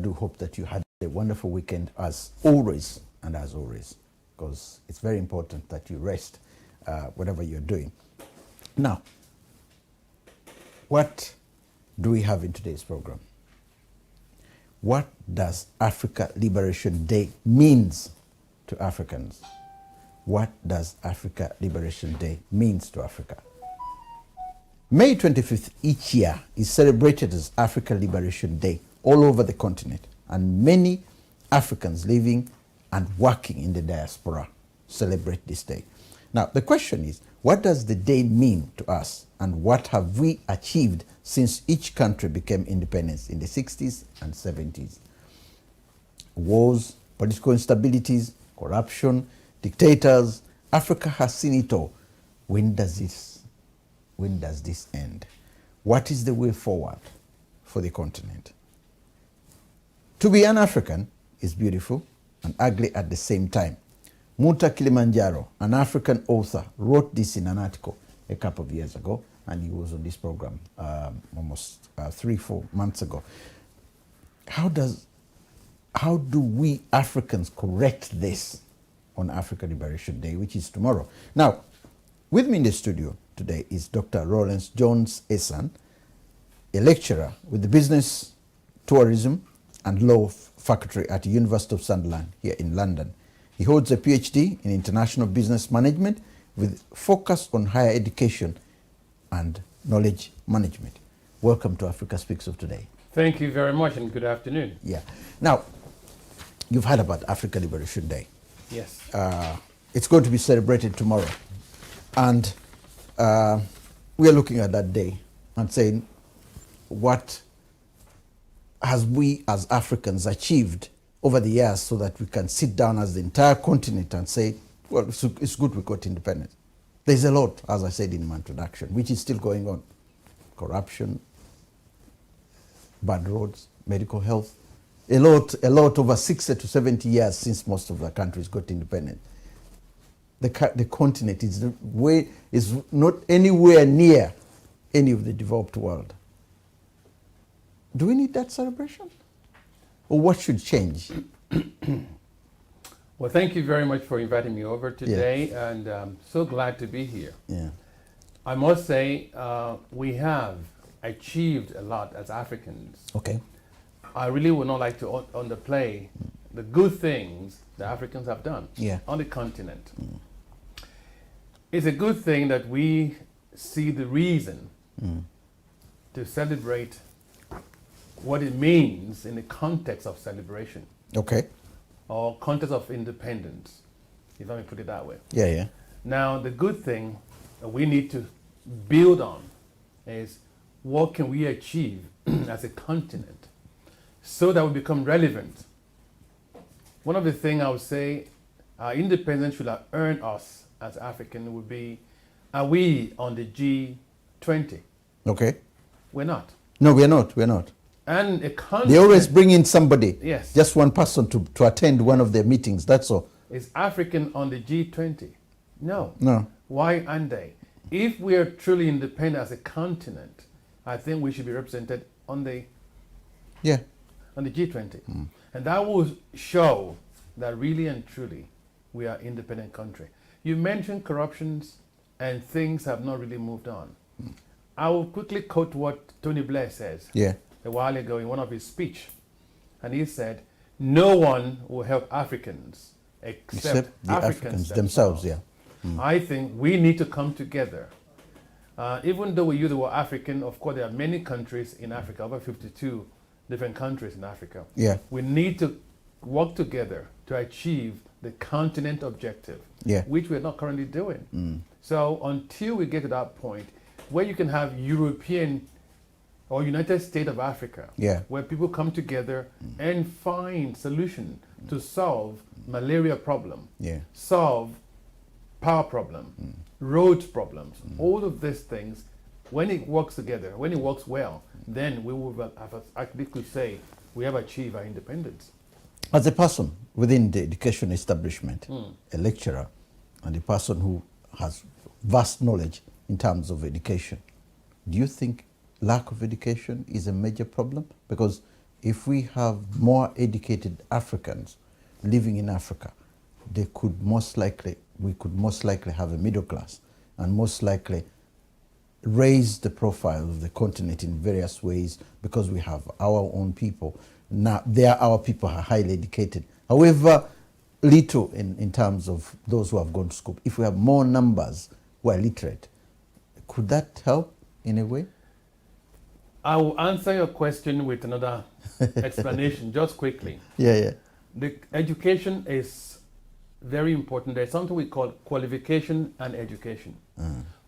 do hope that you had a wonderful weekend as always, because it's very important that you rest whatever you're doing. Now, what do we have in today's program? What does Africa Liberation Day means to Africans? What does Africa Liberation Day means to Africa? May 25th each year is celebrated as Africa Liberation Day all over the continent, and many Africans living and working in the diaspora celebrate this day. Now, the question is, what does the day mean to us, and what have we achieved since each country became independent in the 60s and 70s? Wars, political instabilities, corruption, dictators. Africa has seen it all. When does this end? What is the way forward for the continent? To be an African is beautiful and ugly at the same time. Muta Kilimanjaro, an African author, wrote this in an article a couple of years ago, and he was on this program almost 3-4 months ago. How do we Africans correct this on Africa Liberation Day, which is tomorrow? Now, with me in the studio today is Dr. Lawrence Jones-Esan, a lecturer with the Business, Tourism and Law faculty at the University of Sunderland here in London. He holds a PhD in International Business Management with focus on higher education and knowledge management. Welcome to Africa Speaks of today. Thank you very much, and good afternoon. Yeah. Now, you've heard about Africa Liberation Day. Yes. It's going to be celebrated tomorrow. And we are looking at that day and saying, what has we as Africans achieved over the years so that we can sit down as the entire continent and say, well, it's good we got independence. There's a lot, as I said in my introduction, which is still going on. Corruption, bad roads, medical health. A lot over 60 to 70 years since most of the countries got independent. The continent is not anywhere near any of the developed world. Do we need that celebration? Or what should change? Well, thank you very much for inviting me over today, and I'm so glad to be here. Yeah. I must say, we have achieved a lot as Africans. Okay. I really would not like to underplay the good things the Africans have done on the continent. It's a good thing that we see the reason to celebrate what it means in the context of celebration. Okay. Or context of independence, if I may put it that way. Yeah, yeah. Now, the good thing that we need to build on is what can we achieve as a continent so that we become relevant. One of the things I would say our independence should have earned us as African would be, are we on the G20? Okay. We're not. No, we're not. We're not. And a continent, they always bring in somebody. Yes. Just one person to attend one of their meetings. That's all. Is African on the G20? No. No. Why aren't they? If we are truly independent as a continent, I think we should be represented on the G20. And that will show that really and truly we are an independent country. You mentioned corruptions and things have not really moved on. I will quickly quote what Tony Blair says a while ago in one of his speech. And he said, no one will help Africans except the Africans themselves. I think we need to come together. Even though we use the word African, of course, there are many countries in Africa, over 52 different countries in Africa. We need to work together to achieve the continent objective, which we're not currently doing. So until we get to that point, where you can have European or United States of Africa, where people come together and find solution to solve malaria problem, solve power problem, roads problems, all of these things, when it works together, when it works well, then we will have, actually could say, we have achieved our independence. As a person within the education establishment, a lecturer, and a person who has vast knowledge in terms of education, do you think lack of education is a major problem? Because if we have more educated Africans living in Africa, we could most likely have a middle class and most likely raise the profile of the continent in various ways because we have our own people. Now, our people are highly educated. However, little in terms of those who have gone to school. If we have more numbers who are literate, could that help in a way? I will answer your question with another explanation, just quickly. Yeah. The education is very important. There's something we call qualification and education.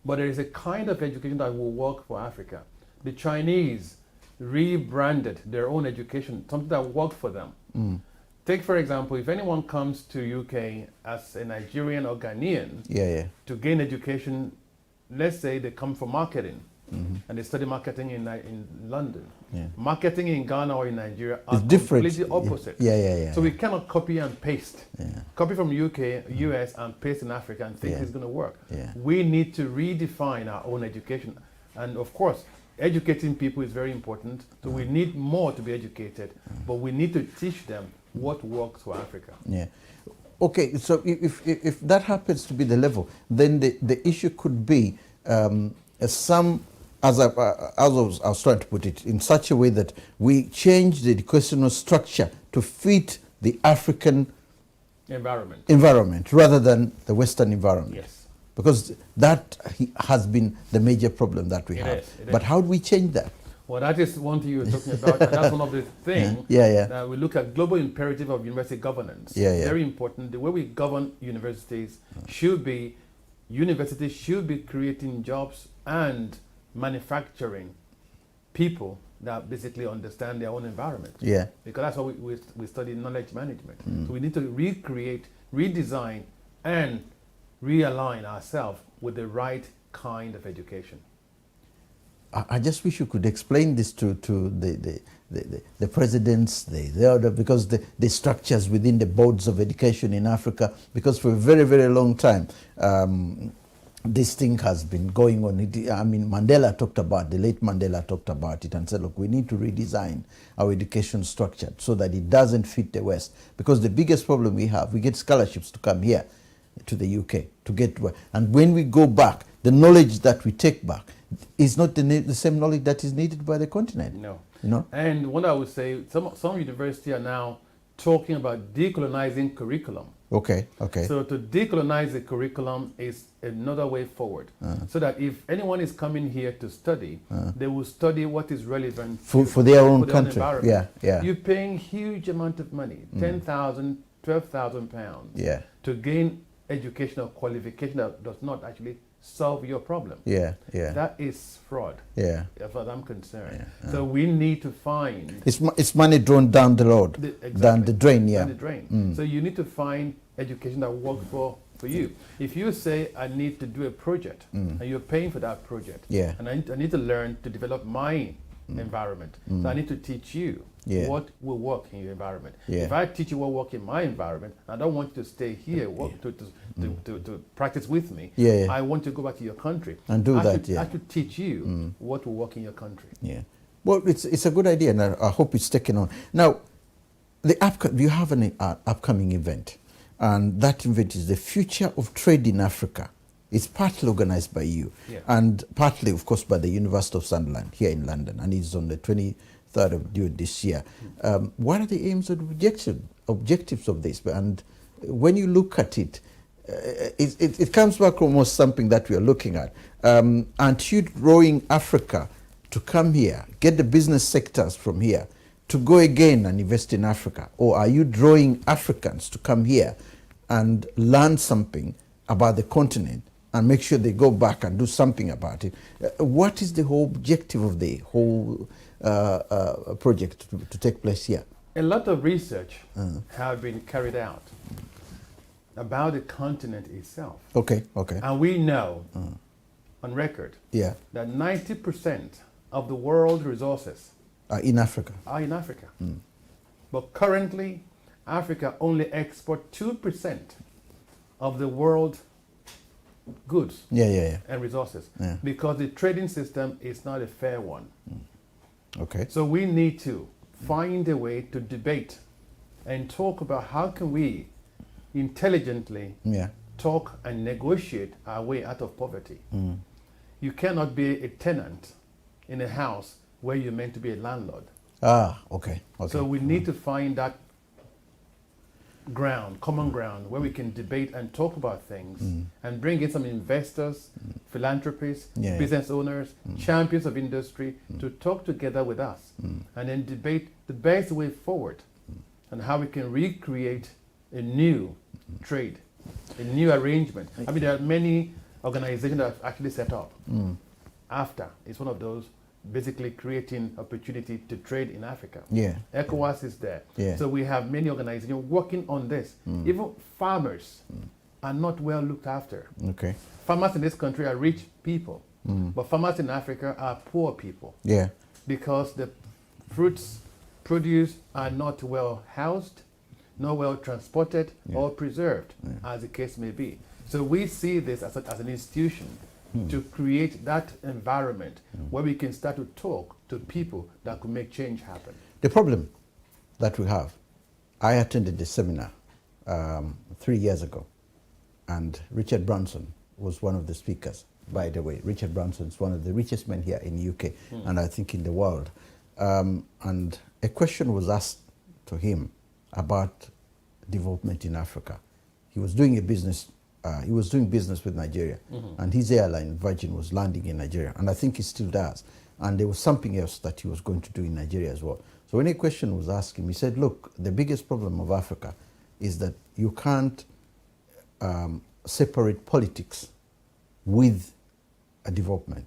But there is a kind of education that will work for Africa. The Chinese rebranded their own education, something that worked for them. Take, for example, if anyone comes to UK as a Nigerian or Ghanaian to gain education, let's say they come for marketing and they study marketing in London. Marketing in Ghana or in Nigeria are completely opposite. So we cannot copy and paste. Copy from UK, US and paste in Africa and think it's going to work. We need to redefine our own education. And of course, educating people is very important. So we need more to be educated, but we need to teach them what works for Africa. Okay, so if that happens to be the level, then the issue could be as I was trying to put it, in such a way that we change the educational structure to fit the African environment rather than the Western environment. Yes. Because that has been the major problem that we have. But how do we change that? Well, that is one thing you were talking about, and that's one of the things that we look at global imperative of university governance. Very important. The way we govern universities should be, universities should be creating jobs and manufacturing people that basically understand their own environment. Because that's what we study knowledge management. So we need to recreate, redesign, and realign ourselves with the right kind of education. I just wish you could explain this to the presidents, because the structures within the boards of education in Africa, because for a very, very long time, this thing has been going on. I mean, the late Mandela talked about it and said, look, we need to redesign our education structure so that it doesn't fit the West. Because the biggest problem we have, we get scholarships to come here to the UK, and when we go back, the knowledge that we take back is not the same knowledge that is needed by the continent. No. And what I would say, some universities are now talking about decolonizing curriculum. Okay. So to decolonize the curriculum is another way forward. So that if anyone is coming here to study, they will study what is relevant for their own country. Environment. You're paying huge amount of money, 10,000, 12,000 pounds to gain educational qualification that does not actually solve your problem. That is fraud. As far as I'm concerned. So we need to find... It's money drawn down the road, down the drain, Down the drain. So you need to find education that works for you. If you say, I need to do a project, and you're paying for that project, and I need to learn to develop my environment, so I need to teach you what will work in your environment. If I teach you what will work in my environment, I don't want you to stay here to practice with me. I want to go back to your country and do that. I should teach you what will work in your country. Well, it's a good idea, and I hope it's taken on. Now, you have an upcoming event, and that event is the Future of Trade in Africa. It's partly organized by you, and partly, of course, by the University of Sunderland here in London, and it's on the 23rd of June this year. What are the aims and objectives of this? And when you look at it, it comes back almost something that we are looking at. Aren't you drawing Africa to come here, get the business sectors from here, to go again and invest in Africa? Or are you drawing Africans to come here and learn something about the continent and make sure they go back and do something about it? What is the whole objective of the whole project to take place here? A lot of research have been carried out about the continent itself. Okay. And we know on record that 90% of the world's resources are in Africa. But currently, Africa only exports 2% of the world goods and resources because the trading system is not a fair one. Okay. So we need to find a way to debate and talk about how can we intelligently talk and negotiate our way out of poverty. You cannot be a tenant in a house where you're meant to be a landlord. Okay. So we need to find that common ground, where we can debate and talk about things and bring in some investors, philanthropists, business owners, champions of industry to talk together with us and then debate the best way forward and how we can recreate a new trade, a new arrangement. I mean, there are many organizations that have actually set up. AFTA is one of those, basically creating opportunity to trade in Africa. ECOWAS is there. So we have many organizations working on this. Even farmers are not well looked after. Farmers in this country are rich people, but farmers in Africa are poor people. Because the fruits produced are not well housed, not well transported or preserved, as the case may be. So we see this as an institution to create that environment where we can start to talk to people that could make change happen. The problem that we have, I attended the seminar 3 years ago, and Richard Branson was one of the speakers. By the way, Richard Branson is one of the richest men here in the UK and I think in the world. And a question was asked to him about development in Africa. He was doing business with Nigeria, and his airline, Virgin, was landing in Nigeria, and I think he still does. And there was something else that he was going to do in Nigeria as well. So when a question was asked him, he said, look, the biggest problem of Africa is that you can't separate politics with a development,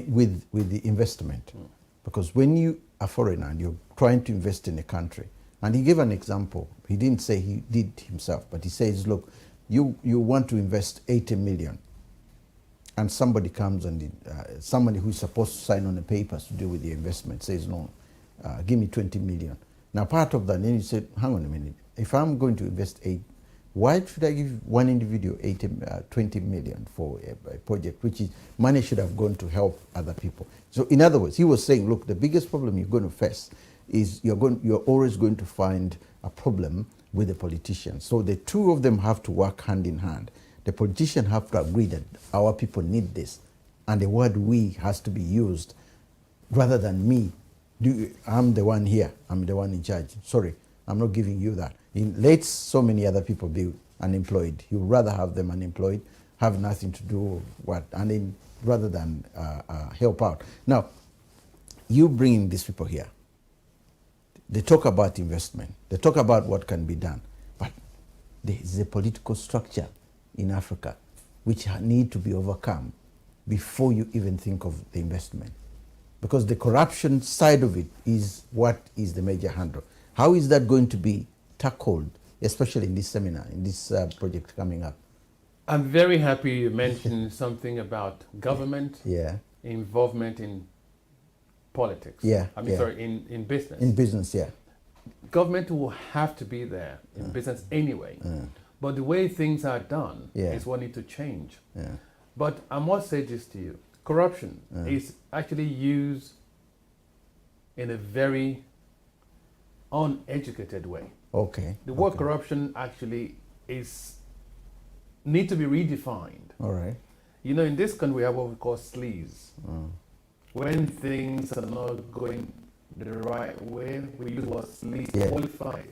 with the investment. Because when you are foreigner and you're trying to invest in a country, and he gave an example, he didn't say he did himself, but he says, look, you want to invest 80 million, and somebody comes and somebody who's supposed to sign on the papers to do with the investment says, no, give me 20 million. Now part of that, then you said, hang on a minute, if I'm going to invest why should I give one individual 20 million for a project, which is money should have gone to help other people? So in other words, he was saying, look, the biggest problem you're going to face is you're always going to find a problem with the politicians. So the two of them have to work hand in hand. The politician have to agree that our people need this, and the word we has to be used rather than me. I'm the one here, I'm the one in charge. Sorry, I'm not giving you that. Let so many other people be unemployed. You rather have them unemployed, have nothing to do and then rather than help out. Now, you bring these people here. They talk about investment. They talk about what can be done. But there is a political structure in Africa which need to be overcome before you even think of the investment. Because the corruption side of it is what is the major handle. How is that going to be tackled, especially in this seminar, in this project coming up? I'm very happy you mentioned something about government involvement in politics. Sorry, in business. In business, Government will have to be there in business anyway. But the way things are done is what needs to change. But I must say this to you. Corruption is actually used in a very uneducated way. The word corruption actually need to be redefined. All right. You know, in this country we have what we call sleaze. When things are not going the right way, we use what sleaze qualified.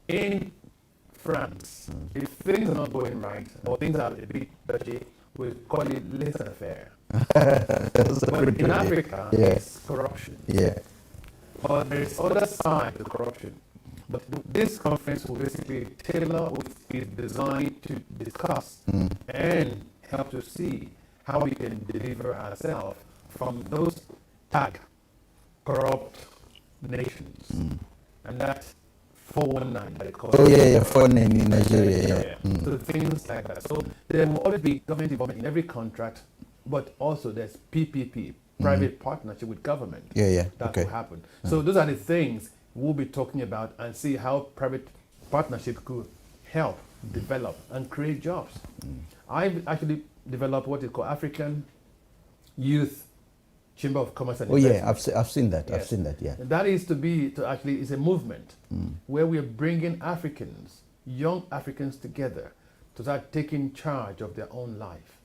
In France, if things are not going right or things are a bit dodgy, we call it laissez-faire. But in Africa, it's corruption. But there's other side to corruption. But this conference will basically tailor what is designed to discuss and help to see how we can deliver ourselves from those corrupt nations. And that's 419 that they call it. 419 in Nigeria. So things like that. So there will always be government involvement in every contract, but also there's PPP, private partnership with government. That will happen. So those are the things we'll be talking about and see how private partnership could help develop and create jobs. I've actually developed what is called African Youth Chamber of Commerce and Investment. Yeah, I've seen that. Yes. I've seen that. Yeah. And that is is a movement where we are bringing Africans, young Africans together to start taking charge of their own life,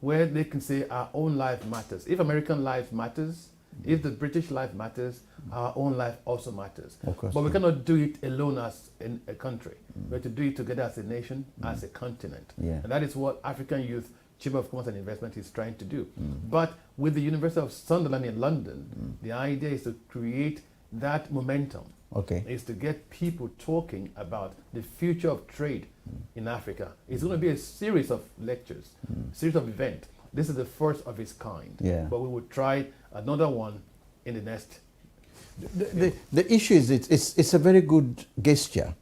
where they can say our own life matters. If American life matters, if the British life matters, our own life also matters. But we cannot do it alone as in a country. We have to do it together as a nation, as a continent. Yeah. And that is what African Youth Chamber of Commerce and Investment is trying to do. But with the University of Sunderland in London, the idea is to create that momentum. Is to get people talking about the future of trade in Africa. It's going to be a series of lectures, series of events. This is the first of its kind. Yeah. But we will try another one in the next. The issue is it's a very good gesture,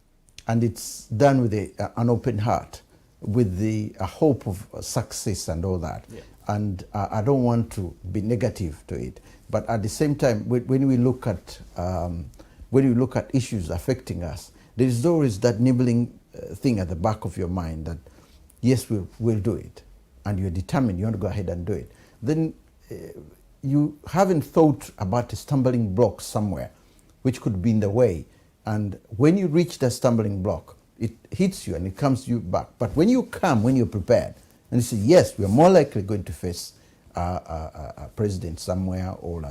and it's done with an open heart, with the hope of success and all that. Yeah. And I don't want to be negative to it, but at the same time, when we look at issues affecting us, there is always that nibbling thing at the back of your mind that yes, we'll do it, and you're determined, you want to go ahead and do it. Then you haven't thought about a stumbling block somewhere which could be in the way, and when you reach the stumbling block, it hits you and it comes you back. But when you're prepared, and you say, yes, we are more likely going to face a president somewhere, or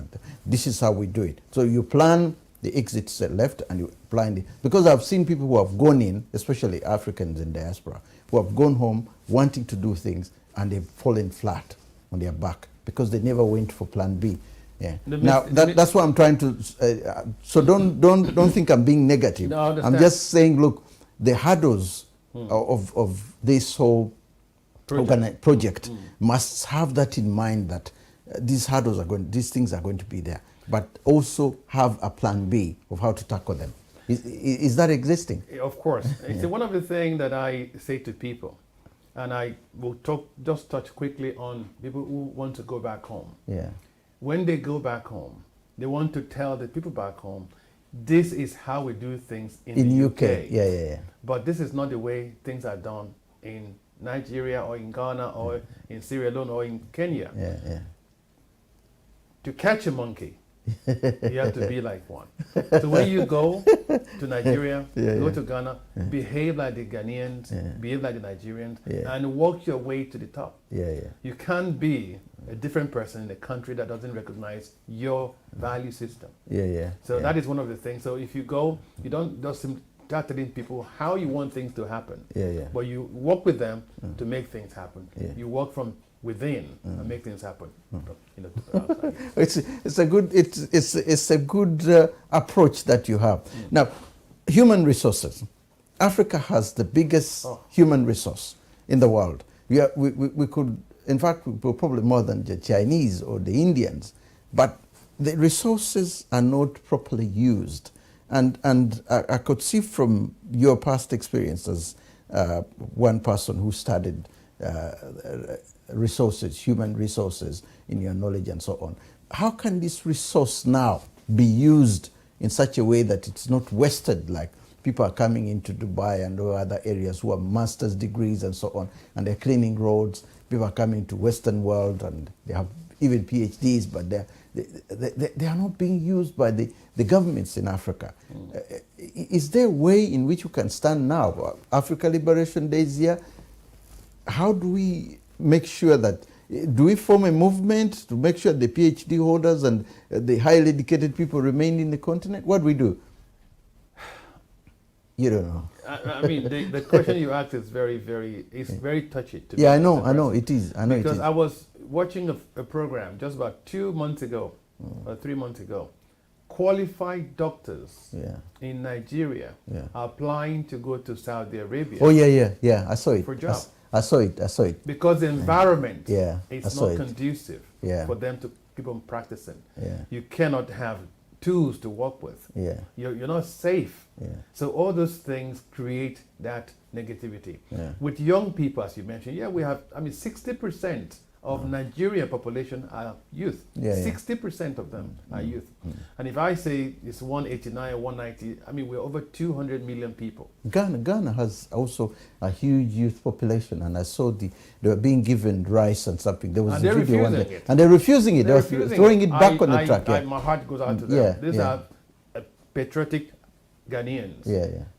this is how we do it. So you plan the exits left, and you plan the, because I've seen people who have gone in, especially Africans in diaspora, who have gone home wanting to do things, and they've fallen flat on their back because they never went for plan B. Yeah. Now that's what I'm trying to. So don't think I'm being negative. No, I'm just saying, look, the hurdles of this whole project must have that in mind, that these things are going to be there, but also have a plan B of how to tackle them. Is that existing? Of course. It's one of the things that I say to people, and I will just touch quickly on people who want to go back home. Yeah. When they go back home, they want to tell the people back home, this is how we do things in the UK. Yeah. But this is not the way things are done in Nigeria or in Ghana or in Sierra Leone or in Kenya. Yeah. To catch a monkey, you have to be like one. So when you go to Nigeria, go to Ghana, behave like the Ghanaians, behave like the Nigerians, and walk your way to the top. You can't be a different person in a country that doesn't recognize your value system. So that is one of the things. So if you go, you don't just start telling people how you want things to happen, but you work with them to make things happen. You work from within and make things happen. It's a good approach that you have. Now, human resources. Africa has the biggest human resource in the world. We could, in fact, we're probably more than the Chinese or the Indians, but the resources are not properly used. And I could see from your past experience as one person who studied resources, human resources, in your knowledge and so on. How can this resource now be used in such a way that it's not wasted, like people are coming into Dubai and other areas who have master's degrees and so on, and they're cleaning roads. People are coming to Western world and they have even PhDs, but they are not being used by the governments in Africa. Is there a way in which you can stand now? Africa Liberation Day is here. How do we make sure that, do we form a movement to make sure the PhD holders and the highly educated people remain in the continent? What do we do? You don't know. I mean, the question you asked is very touchy. To I know it is. Because I was watching a program just about 2 months ago, or 3 months ago. Qualified doctors in Nigeria are applying to go to Saudi Arabia. Oh yeah. I saw it. For jobs. I saw it. Because the environment is not it. conducive for them to keep on practicing. Yeah. You cannot have tools to work with. You're not safe. So all those things create that negativity. With young people, as you mentioned, we have, 60% of Nigeria population are youth. 60% of them are youth. And if I say it's 189, 190, I mean, we're over 200 million people. Ghana has also a huge youth population, and I saw they were being given rice and something. There was and they're refusing it. And they're refusing it. They're throwing it back on the track. My heart goes out to them. These are patriotic Ghanaians.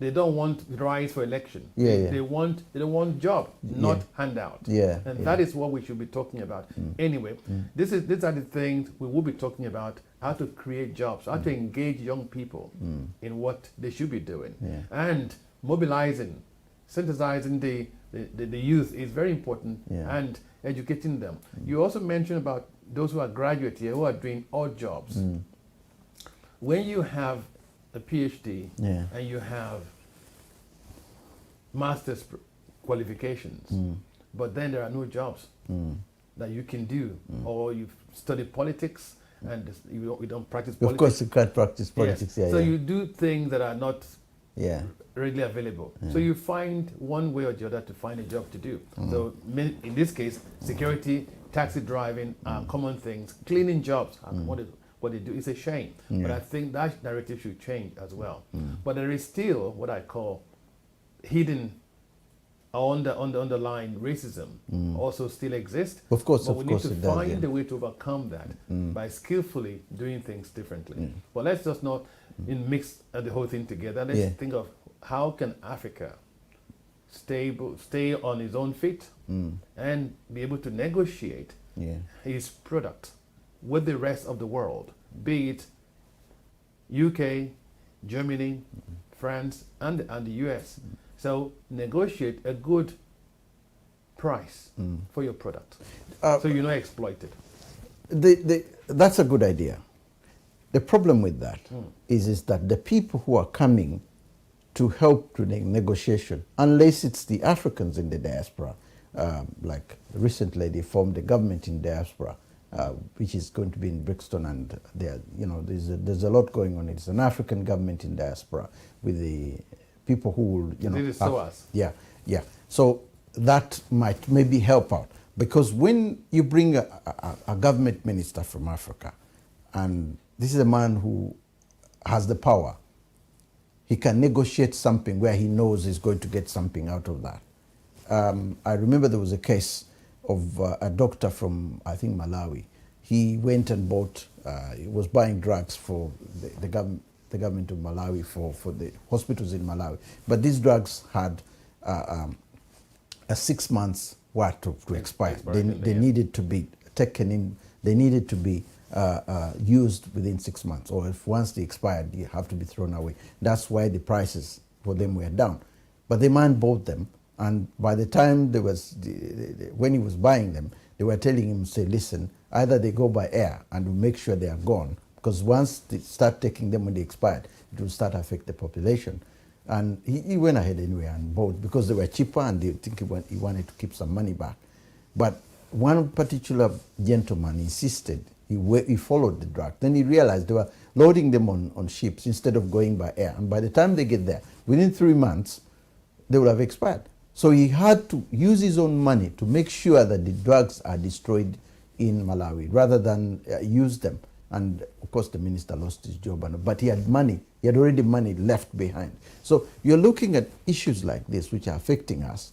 They don't want rice for election. They want job, not handout. And that is what we should be talking about. Anyway, these are the things we will be talking about: how to create jobs, how to engage young people in what they should be doing, and mobilizing, synthesizing the youth is very important, and educating them. You also mentioned about those who are graduates here who are doing odd jobs. When you have a PhD and you have master's qualifications, but then there are no jobs that you can do, or you've studied politics and you don't practice politics. Of course you can't practice politics. So you do things that are not readily available. So you find one way or the other to find a job to do. So in this case, security, taxi driving are common things. Cleaning jobs are what they do. It's a shame, but I think that narrative should change as well. But there is still what I call hidden underlying racism also still exists. Of course, but we need to find a way to overcome that by skillfully doing things differently. But let's just not mix the whole thing together. Let's think of how can Africa stay on its own feet and be able to negotiate his product with the rest of the world, be it UK, Germany, France, and the US. So negotiate a good price for your product, so you're not exploited. That's a good idea. The problem with that is that the people who are coming to help to the negotiation, unless it's the Africans in the diaspora, like recently they formed a government in diaspora, which is going to be in Brixton, and there's a lot going on. It's an African government in diaspora with the people who will, So that might maybe help out, because when you bring a government minister from Africa, and this is a man who has the power, he can negotiate something where he knows he's going to get something out of that. I remember there was a case of a doctor from, I think, Malawi. He went and bought, he was buying drugs for the government of Malawi, for the hospitals in Malawi. But these drugs had a 6 months to expire. They needed to be taken in, they needed to be used within 6 months, or if once they expired, you have to be thrown away. That's why the prices for them were down. But the man bought them, and by the time there was, when he was buying them, they were telling him, say, listen, either they go by air and we make sure they are gone, because once they start taking them when they expired, it will start to affect the population. And he went ahead anyway and bought, because they were cheaper, and they think he wanted to keep some money back. But one particular gentleman insisted, he followed the drug. Then he realized they were loading them on ships instead of going by air. And by the time they get there, within 3 months, they will have expired. So he had to use his own money to make sure that the drugs are destroyed in Malawi rather than use them. And of course the minister lost his job, but he had money. He had already money left behind. So you're looking at issues like this which are affecting us.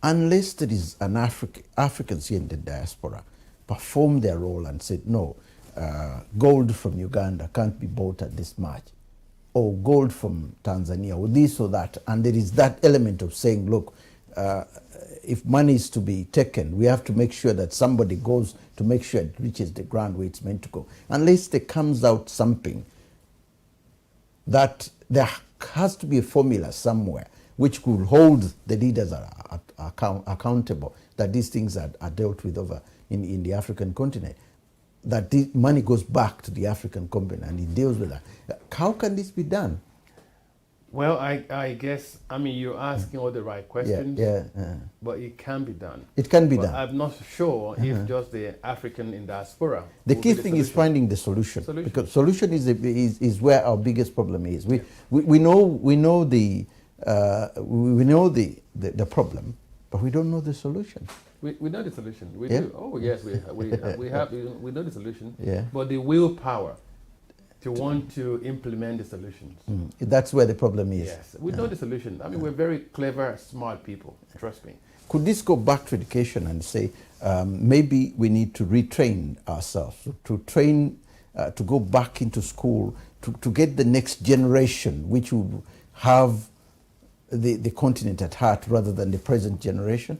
Unless there is an Africans here in the diaspora perform their role and said, no, gold from Uganda can't be bought at this much, or gold from Tanzania, or this or that. And there is that element of saying, look, if money is to be taken, we have to make sure that somebody goes to make sure it reaches the ground where it's meant to go. Unless there comes out something that there has to be a formula somewhere which could hold the leaders accountable, that these things are dealt with over in the African continent, that the money goes back to the African continent and he deals with that. How can this be done? Well, I guess, I mean, you're asking all the right questions, but it can be done. It can be done. I'm not sure if just the African in diaspora. The key thing is finding the solution. Because solution is where our biggest problem is. We know the problem, but we don't know the solution. We know the solution. We Yeah? do. Oh yes, we know the solution. Yeah. But the willpower to want to implement the solutions. That's where the problem is. Yes, we know the solution. I mean, we're very clever, smart people. Trust me. Could this go back to education and say maybe we need to retrain ourselves, to train, to go back into school, to get the next generation, which will have the continent at heart rather than the present generation?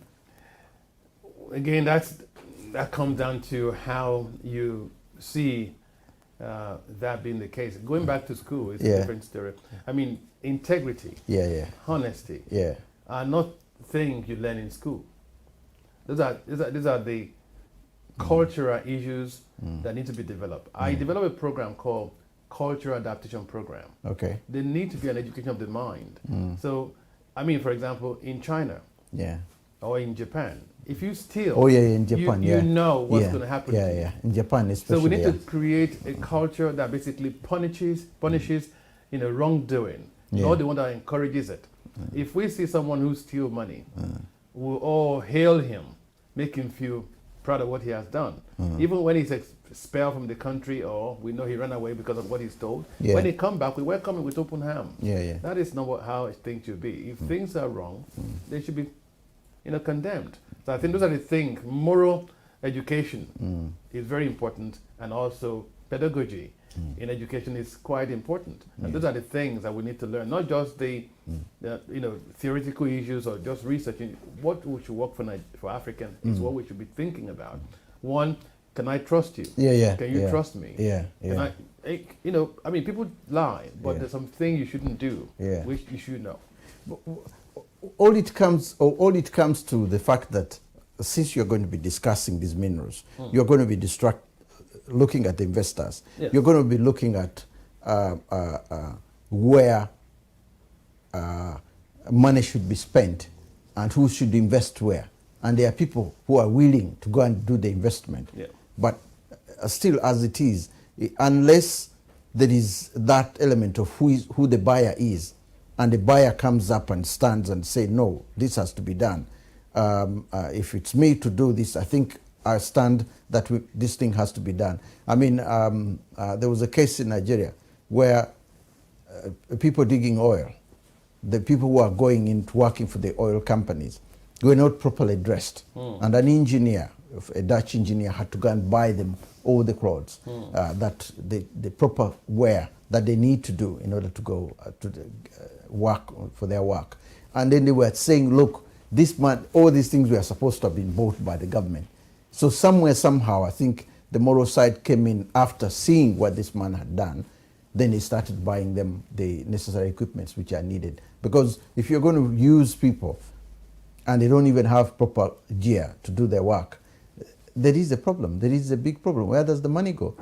Again, that comes down to how you see that being the case. Going back to school is a different story. I mean, integrity, honesty are not things you learn in school. These are the cultural issues that need to be developed. I developed a program called Cultural Adaptation Program. Okay. There need to be an education of the mind. So, I mean, for example, in China or in Japan, if you steal, in Japan, you know what's going to happen. In Japan especially. So we need to create a culture that basically punishes wrongdoing, not the one that encourages it. If we see someone who steals money, we'll all hail him, make him feel proud of what he has done. Even when he's expelled from the country or we know he ran away because of what he stole, when he come back, we welcome him with open arms. That is not how things should be. If things are wrong, they should be condemned. So I think those are the things. Moral education is very important, and also pedagogy in education is quite important. And those are the things that we need to learn, not just the theoretical issues or just researching. What we should work for African is what we should be thinking about. One, can I trust you? Can you trust me? Can I mean, people lie, but there's something you shouldn't do, which you should know. All it comes to the fact that since you're going to be discussing these minerals, you're going to be looking at the investors. You're going to be looking at where money should be spent and who should invest where. And there are people who are willing to go and do the investment. But still, as it is, unless there is that element of who the buyer is, and the buyer comes up and stands and say, no, this has to be done. If it's me to do this, I think I stand that this thing has to be done. I mean, there was a case in Nigeria where people digging oil, the people who are going into working for the oil companies, were not properly dressed. And an engineer, a Dutch engineer, had to go and buy them all the clothes, that the proper wear that they need to do in order to go to work for their work. And then they were saying, look, this man, all these things were supposed to have been bought by the government. So somewhere, somehow, I think the moral side came in after seeing what this man had done. Then he started buying them the necessary equipments which are needed. Because if you're going to use people and they don't even have proper gear to do their work, there is a problem. There is a big problem. Where does the money go?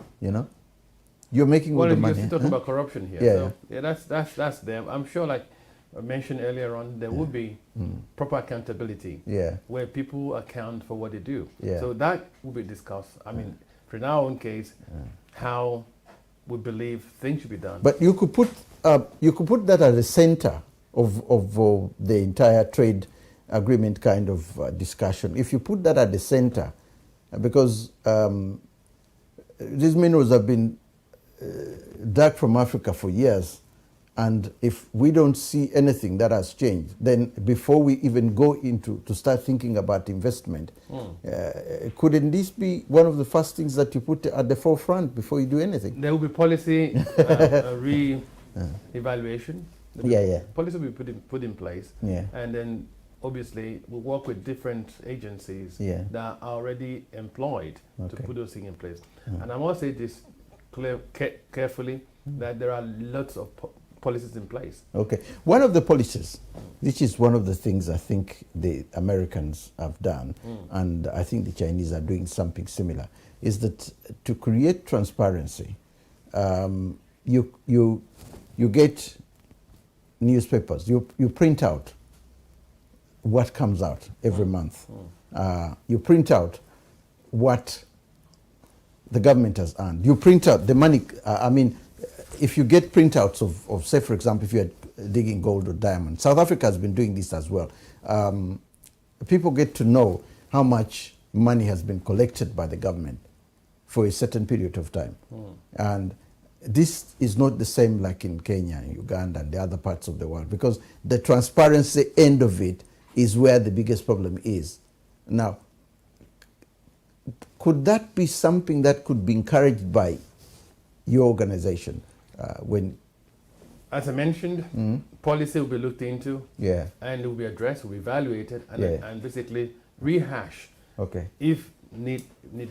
You're making all the money. You're talking about corruption here. That's them. I'm sure, like I mentioned earlier on, there will be proper accountability where people account for what they do. So that will be discussed. I mean, for our own case, how we believe things should be done. But you could put that at the center of the entire trade agreement kind of discussion. If you put that at the center, because these minerals have been dug from Africa for years, and if we don't see anything that has changed, then before we even go to start thinking about investment, couldn't this be one of the first things that you put at the forefront before you do anything? There will be policy re-evaluation. Policy will be put in place, and then obviously we'll work with different agencies that are already employed to put those things in place. And I must say this carefully, that there are lots of policies in place. Okay. One of the policies, which is one of the things I think the Americans have done, and I think the Chinese are doing something similar, is that to create transparency, you get newspapers, you print out what comes out every month. You print out what the government has earned. You print out the money. I mean, if you get printouts of, say, for example, if you're digging gold or diamond, South Africa has been doing this as well. People get to know how much money has been collected by the government for a certain period of time. And this is not the same like in Kenya and Uganda and the other parts of the world, because the transparency end of it is where the biggest problem is. Now, could that be something that could be encouraged by your organization when? As I mentioned, policy will be looked into, and it will be addressed, will be evaluated, and basically rehash, if need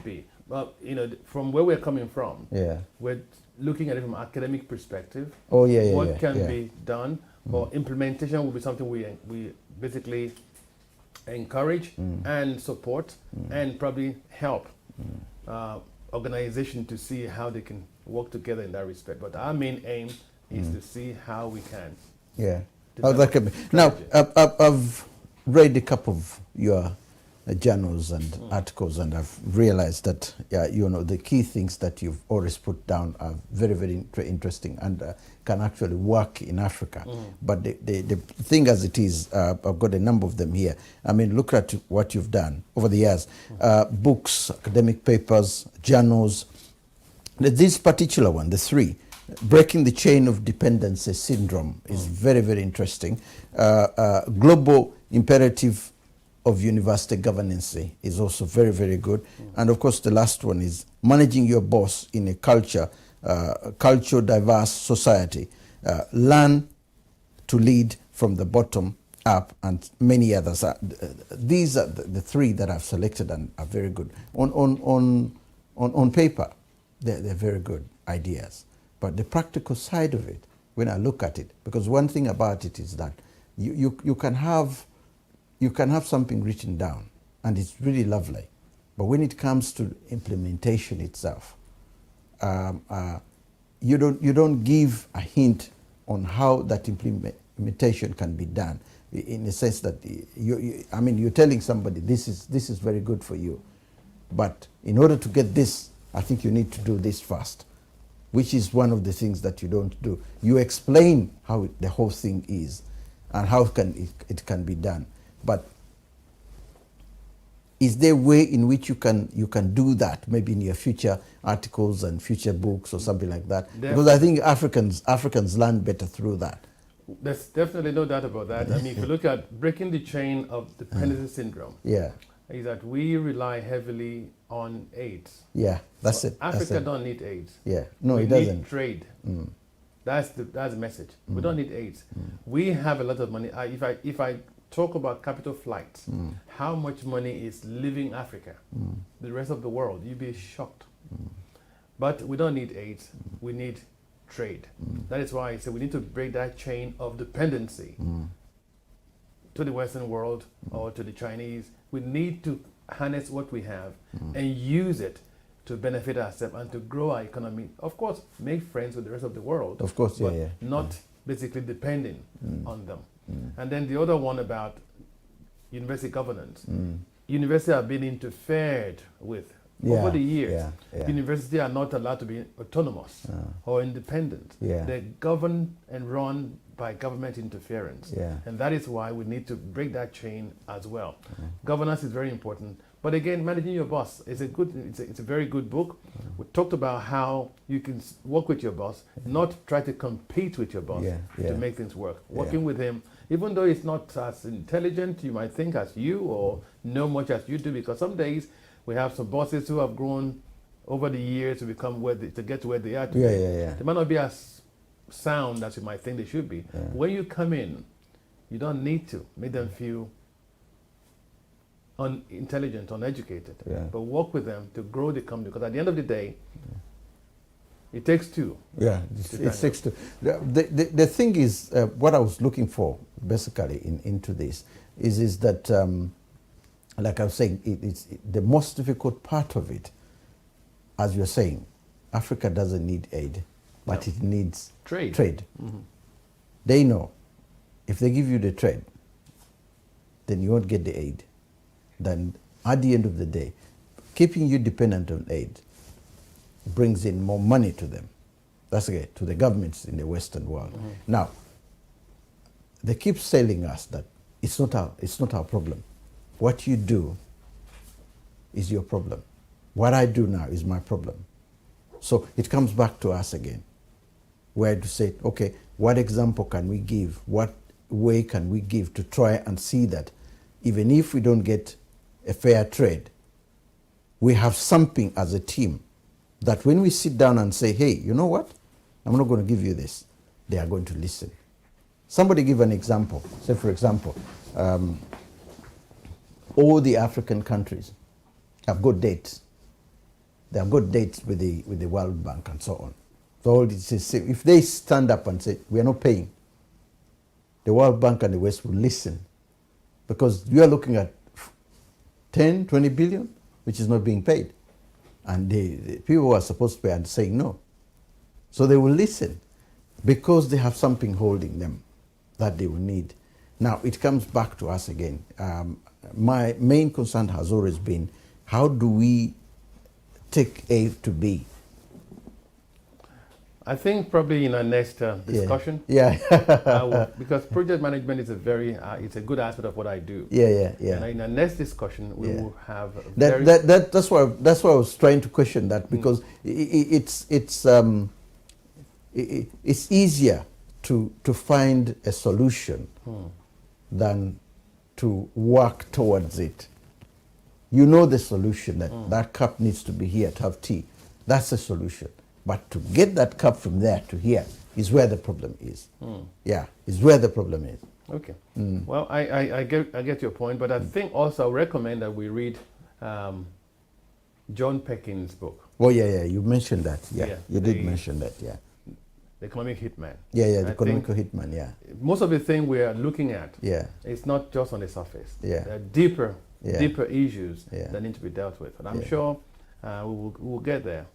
be. Well, you know, from where we're coming from, we're looking at it from an academic perspective. What can be done, but implementation will be something we basically encourage and support, and probably help organization to see how they can work together in that respect. But our main aim is to see how we can. Now, I've read a couple of your journals and articles, and I've realized that you know, the key things that you've always put down are very, very interesting and can actually work in Africa. But the thing as it is, I've got a number of them here. I mean, look at what you've done over the years. Books, academic papers, journals. This particular one, the 3, Breaking the Chain of Dependency Syndrome, is very, very interesting. Global Imperative of University Governance is also very, very good. And of course, the last one is Managing Your Boss in a Culture Diverse Society. Learn to Lead from the Bottom Up, and many others. These are the 3 that I've selected and are very good. On paper, they're very good ideas. But the practical side of it, when I look at it, because one thing about it is that you can have something written down, and it's really lovely. But when it comes to implementation itself, you don't give a hint on how that implementation can be done. In the sense that you're telling somebody this is very good for you, but in order to get this, I think you need to do this first, which is one of the things that you don't do. You explain how the whole thing is and how it can be done. But is there a way in which you can do that, maybe in your future articles and future books or something like that? Because I think Africans learn better through that. There's definitely no doubt about that. I mean, if you look at breaking the chain of dependency syndrome, is that we rely heavily on AIDS. That's it. Africa don't need AIDS. No, it doesn't. We need trade. That's the message. We don't need AIDS. We have a lot of money. If I talk about capital flights, how much money is leaving Africa, the rest of the world, you'd be shocked. But we don't need AIDS. We need trade. That is why I say we need to break that chain of dependency to the Western world or to the Chinese. We need to harness what we have and use it to benefit ourselves and to grow our economy. Of course, make friends with the rest of the world. Of course, but not basically depending on them. And then the other one about university governance. Universities have been interfered with over the years. Universities are not allowed to be autonomous or independent. They're governed and run by government interference. And that is why we need to break that chain as well. Governance is very important. But again, Managing Your Boss is it's a very good book. We talked about how you can work with your boss, not try to compete with your boss to make things work. Working with him, even though he's not as intelligent, you might think, as you, or know much as you do, because some days we have some bosses who have grown over the years to become to get to where they are today. They might not be as sound as you might think they should be. When you come in, you don't need to make them feel unintelligent, uneducated, but work with them to grow the company, because at the end of the day, it takes two. It takes two. The thing is, what I was looking for basically into this is that, like I was saying, it's the most difficult part of it, as you're saying, Africa doesn't need aid, but it needs trade. They know if they give you the trade, then you won't get the aid. Then at the end of the day, keeping you dependent on aid brings in more money to them. That's okay, to the governments in the Western world. Now, they keep telling us that it's not our problem. What you do is your problem. What I do now is my problem. So it comes back to us again, where to say, okay, what example can we give? What way can we give to try and see that even if we don't get a fair trade, we have something as a team that when we sit down and say, hey, you know what? I'm not going to give you this. They are going to listen. Somebody give an example. Say, for example, all the African countries have got dates. They have got dates with the World Bank and so on. So all this is, if they stand up and say, we are not paying, the World Bank and the West will listen. Because you are looking at 10, 20 billion, which is not being paid. And the people who are supposed to pay are saying no. So they will listen because they have something holding them that they will need. Now, it comes back to us again. My main concern has always been, how do we take A to B? I think probably in our next discussion, because project management is it's a good aspect of what I do. And in our next discussion, we will have that's why I was trying to question that, because it's easier to find a solution than to work towards it. You know the solution, that cup needs to be here to have tea. That's the solution. But to get that cup from there to here is where the problem is. Is where the problem is. Okay. Well, I get your point, but I think also I recommend that we read John Perkins' book. Oh, you mentioned that. You did mention that, The Economic Hitman. The Economic Hitman, Most of the thing we are looking at, it's not just on the surface. There are deeper issues that need to be dealt with. And I'm sure we will get there,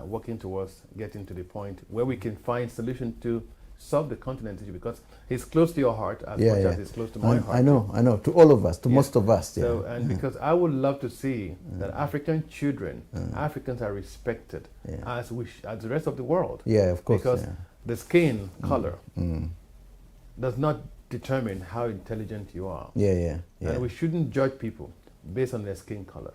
working towards getting to the point where we can find solution to solve the continent issue, because it's close to your heart as much as it's close to my heart. I know, to all of us, to most of us. So, and because I would love to see that African children, Africans are respected as the rest of the world. Of course. Because the skin color does not determine how intelligent you are. And we shouldn't judge people based on their skin color.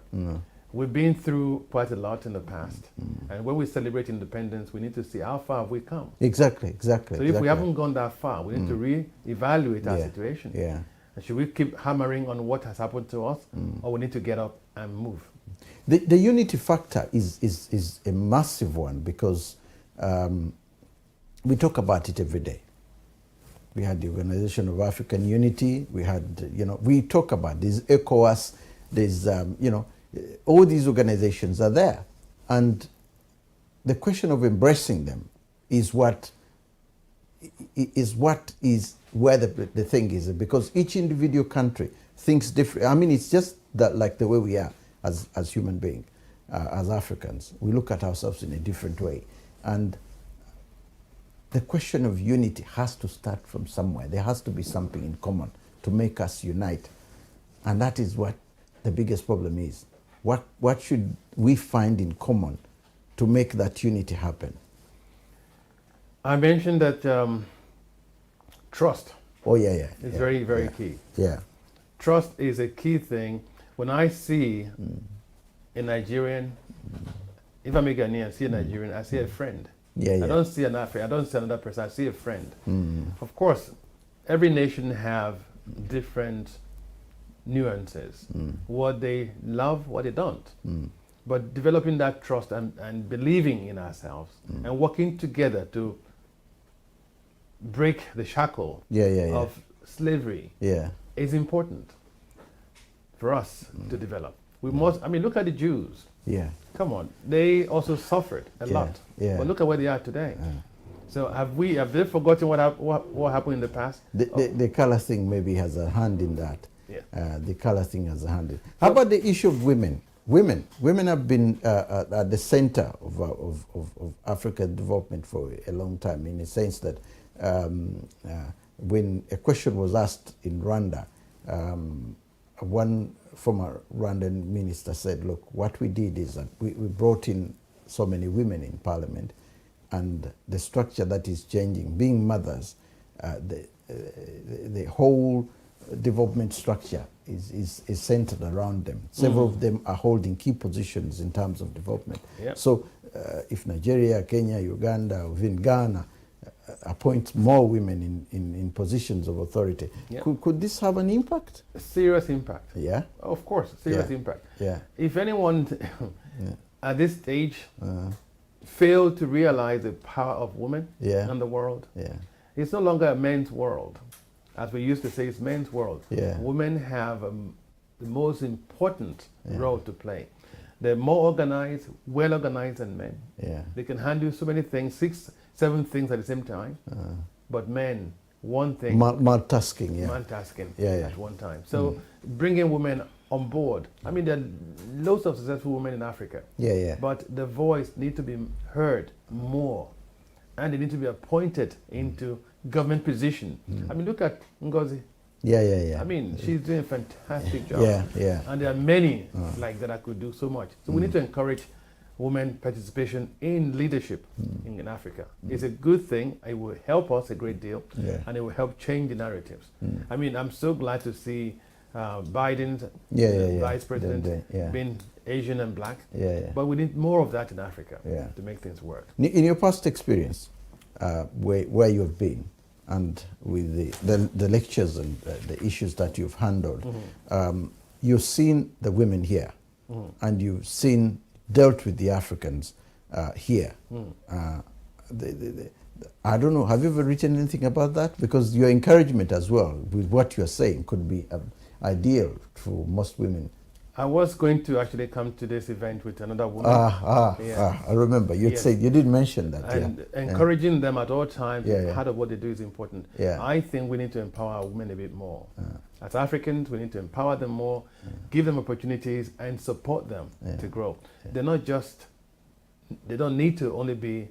We've been through quite a lot in the past. And when we celebrate independence, we need to see how far have we come. Exactly. So if we haven't gone that far, we need to re-evaluate our situation. And should we keep hammering on what has happened to us, or we need to get up and move? The unity factor is a massive one, because we talk about it every day. We had the Organization of African Unity. We had, we talk about this ECOWAS. There's, all these organizations are there. And the question of embracing them is where the thing is, because each individual country thinks different. I mean, it's just that, like the way we are as human beings, as Africans. We look at ourselves in a different way. And the question of unity has to start from somewhere. There has to be something in common to make us unite. And that is what the biggest problem is. What should we find in common to make that unity happen? I mentioned that trust is very, very key. Trust is a key thing. When I see a Nigerian, if I'm a Ghanaian, see a Nigerian, I see a friend. I don't see an African, I don't see another person, I see a friend. Of course, every nation have different nuances, what they love, what they don't. But developing that trust and believing in ourselves and working together to break the shackle of slavery is important for us to develop. We must, look at the Jews. Come on, they also suffered a lot. But look at where they are today. So have they forgotten what happened in the past? The color thing maybe has a hand in that. The color thing has a hand in. How about the issue of women? Women have been at the center of African development for a long time, in the sense that when a question was asked in Rwanda, one former Rwandan minister said, look, what we did is that we brought in so many women in parliament, and the structure that is changing, being mothers, the whole development structure is centered around them. Several of them are holding key positions in terms of development. Yep. So if Nigeria, Kenya, Uganda, or even Ghana appoint more women in positions of authority, could this have an impact? A serious impact. Yeah. Of course, serious impact. Yeah. If anyone at this stage failed to realize the power of women in the world, it's no longer a men's world. As we used to say, it's men's world. Yeah. Women have the most important role to play. They're more organized, well organized than men. Yeah. They can handle so many things, 6, 7 things at the same time. But men, one thing. Multitasking, at one time. So bringing women on board. I mean, there are loads of successful women in Africa. But the voice needs to be heard more. And they need to be appointed into government position. I mean, look at Ngozi. I mean, she's doing a fantastic job. And there are many like that I could do so much. So we need to encourage women participation in leadership in Africa. It's a good thing. It will help us a great deal. And it will help change the narratives. I mean, I'm so glad to see Biden's vice president being Asian and black. But we need more of that in Africa to make things work. In your past experience, where you have been, and with the lectures and the issues that you've handled, you've seen the women here, and you've dealt with the Africans here. I don't know, have you ever written anything about that? Because your encouragement as well with what you're saying could be ideal for most women. I was going to actually come to this event with another woman. I remember. You said, you did mention that. And encouraging them at all times, part of what they do is important. I think we need to empower our women a bit more. As Africans, we need to empower them more, give them opportunities, and support them to grow. They're not just, they don't need to only be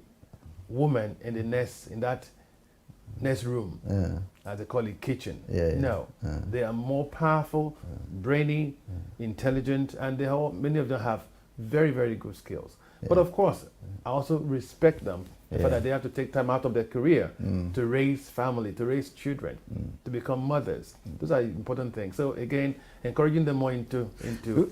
women in the nest, in that nest room, as they call it, kitchen. No, they are more powerful, brainy, intelligent, and many of them have very, very good skills. But of course, I also respect them, the fact that they have to take time out of their career to raise family, to raise children, to become mothers. Those are important things. So again, encouraging them more into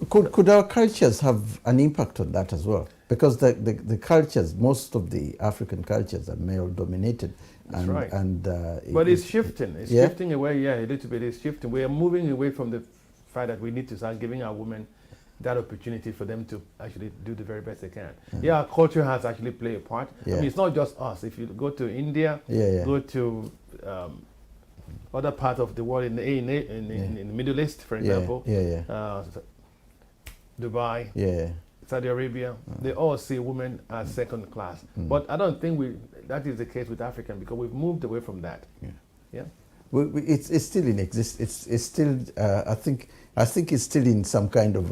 Could our cultures have an impact on that as well? Because the cultures, most of the African cultures are male-dominated. That's right. But it's shifting. It's shifting away, a little bit. It's shifting. We are moving away from the fact that we need to start giving our women that opportunity for them to actually do the very best they can. Our culture has actually played a part. I mean, it's not just us. If you go to India, go to other parts of the world, in the Middle East, for example, Dubai, Saudi Arabia, they all see women as second class. But I don't think that is the case with African, because we've moved away from that. It's still in existence. It's still, I think it's still in some kind of,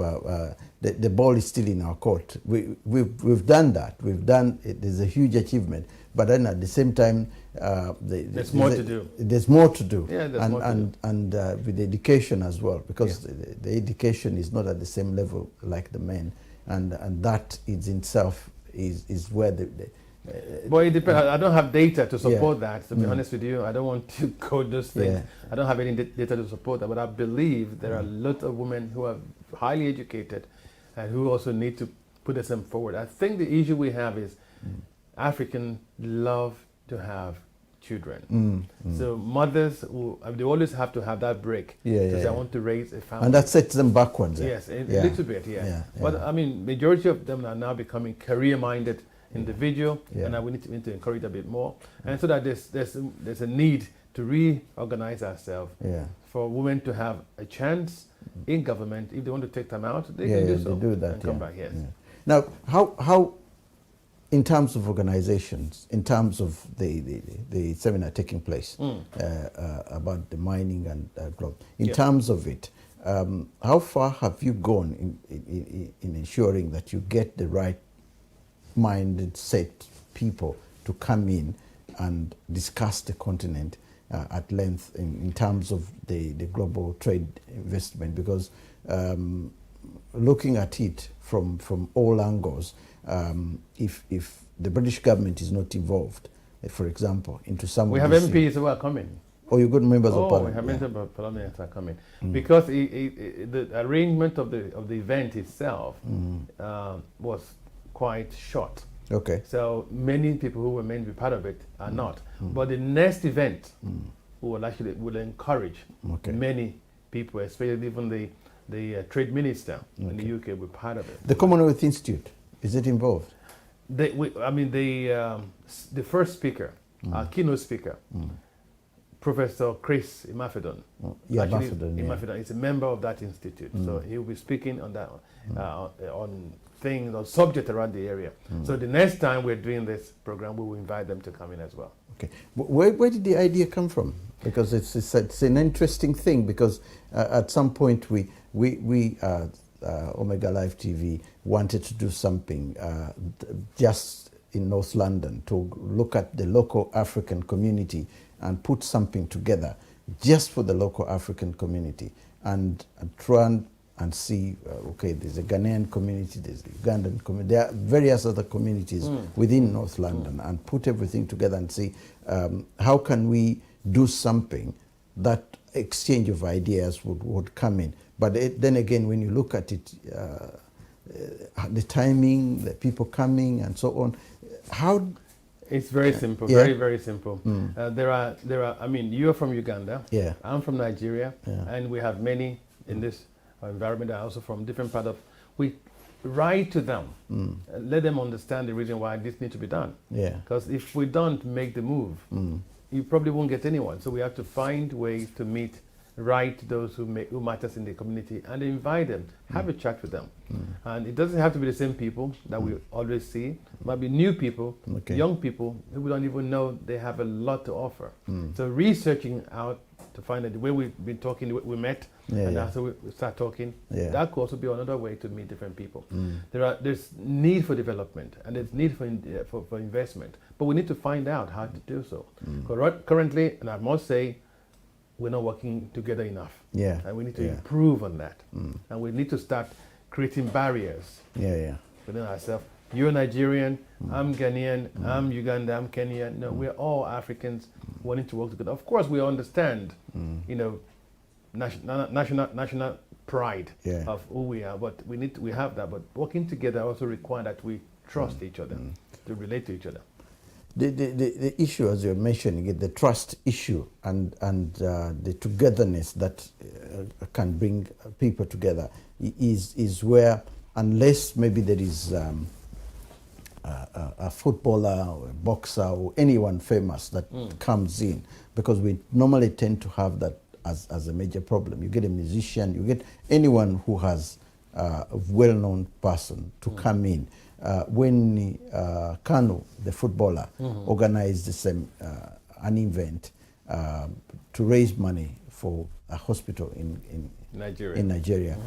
the ball is still in our court. We've done that. There's a huge achievement. But then at the same time, there's more to do. There's more to do. And with education as well, because the education is not at the same level like the men. And that is itself is where well, it depends. I don't have data to support that, to be honest with you. I don't want to code those things. I don't have any data to support that, but I believe there are a lot of women who are highly educated and who also need to put themselves forward. I think the issue we have is Africans love to have children. So mothers, they always have to have that break because they want to raise a family. And that sets them backwards. Yes, a little bit, But I mean, majority of them are now becoming career-minded individual, and we need to encourage a bit more. And so that there's a need to reorganize ourselves for women to have a chance in government. If they want to take time out, they can do so. They do that, and come back. Now, how in terms of organizations, in terms of the seminar taking place about the mining and growth, in terms of it, how far have you gone in ensuring that you get the right minded set people to come in and discuss the continent at length in terms of the global trade investment? Because looking at it from all angles, if the British government is not involved, for example, into some we have MPs who are coming. Or you got members of parliament? Oh, we have members of parliament are coming. Because the arrangement of the event itself was quite short. Okay. So many people who were meant to be part of it are not. But the next event will encourage many people, especially even the trade minister in the UK, will be part of it. The Commonwealth Institute, is it involved? The first speaker, our keynote speaker, Professor Chris Imafidon. Imafidon is a member of that institute, so he will be speaking on that on things, on subject around the area. So the next time we're doing this program, we will invite them to come in as well. Okay, where did the idea come from? Because it's an interesting thing. Because at some point we Omega Live TV wanted to do something just in North London to look at the local African community and put something together just for the local African community and try and see, okay, there's a Ghanaian community, there's the Ugandan community, there are various other communities within North London, and put everything together and see how can we do something that exchange of ideas would come in. But then again, when you look at it, the timing, the people coming and so on, how... It's very simple, very, very simple. There are. I mean, you're from Uganda. Yeah. I'm from Nigeria, and we have many in this environment. Are also from different part of. We write to them, let them understand the reason why this needs to be done. Yeah. Because if we don't make the move, you probably won't get anyone. So we have to find ways to meet, write those who matters in the community, and invite them, have a chat with them. And it doesn't have to be the same people that we always see. It might be new people, young people who we don't even know they have a lot to offer. So researching out to find out the way we've been talking, we met, and after we start talking, that could also be another way to meet different people. There's need for development, and there's need for investment, but we need to find out how to do so. Currently, and I must say, we're not working together enough. And we need to improve on that. And we need to start creating barriers within ourselves. You're Nigerian, I'm Ghanaian, I'm Uganda, I'm Kenyan. No, we're all Africans wanting to work together. Of course, we understand, you know, national pride of who we are, but we have that. But working together also requires that we trust each other, to relate to each other. The issue, as you're mentioning, the trust issue and the togetherness that can bring people together is where, unless maybe there is a footballer or a boxer or anyone famous that comes in, because we normally tend to have that as a major problem. You get a musician, you get anyone who has a well-known person to come in. When Kano, the footballer, organized the same an event to raise money for a hospital in Nigeria,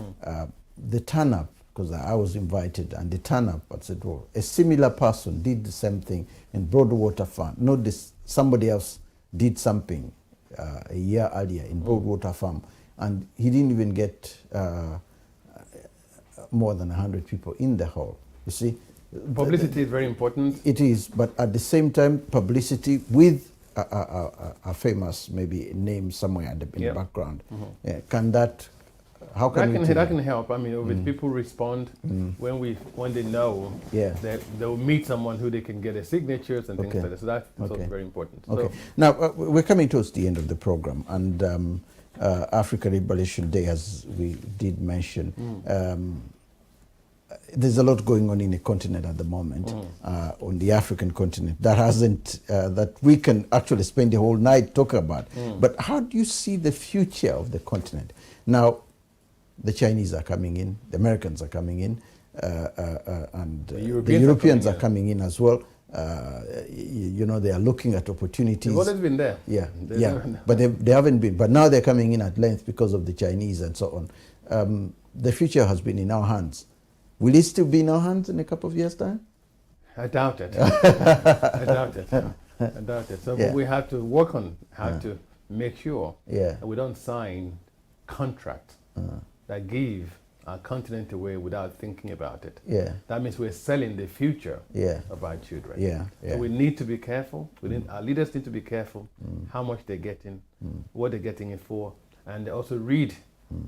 the turn-up, because I was invited, and the turn-up, I said, well, a similar person did the same thing in Broadwater Farm. Not this, somebody else did something a year earlier in Broadwater Farm, and he didn't even get more than 100 people in the hall. You see, publicity is very important. It is, but at the same time, publicity with a famous maybe name somewhere in the background. Can that? How can that can help? I mean, when people respond when they know that they will meet someone who they can get their signatures and things like that. So that's also very important. Okay. So, now we're coming towards the end of the program, and Africa Liberation Day, as we did mention. There's a lot going on in the continent at the moment, on the African continent, that hasn't, that we can actually spend the whole night talking about. But how do you see the future of the continent? Now, the Chinese are coming in, the Americans are coming in, and the Europeans are coming in as well. You know, they are looking at opportunities. They've always been there. But they haven't been. But now they're coming in at length because of the Chinese and so on. The future has been in our hands. Will it still be in our hands in a couple of years' time? I doubt it. I doubt it. I doubt it. So we have to work on how to make sure that we don't sign contracts that give our continent away without thinking about it. Yeah. That means we're selling the future Yeah. of our children. Yeah. So we need to be careful. Our leaders need to be careful how much they're getting, what they're getting it for, and they also read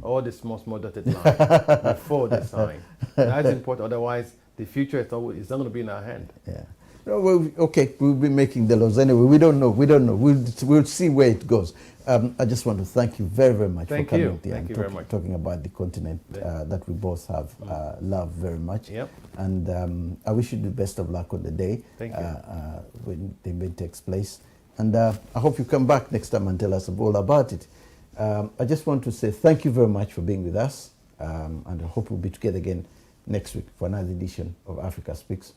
all the small dotted lines before they sign. That's important. Otherwise, the future is not going to be in our hand. Yeah. No, well, okay, we'll be making the laws anyway. We don't know. We'll see where it goes. I just want to thank you very, very much for coming here and talking about the continent that we both have love very much. Yep. And I wish you the best of luck on the day when the event takes place. And I hope you come back next time and tell us all about it. I just want to say thank you very much for being with us. And I hope we'll be together again next week for another edition of Africa Speaks.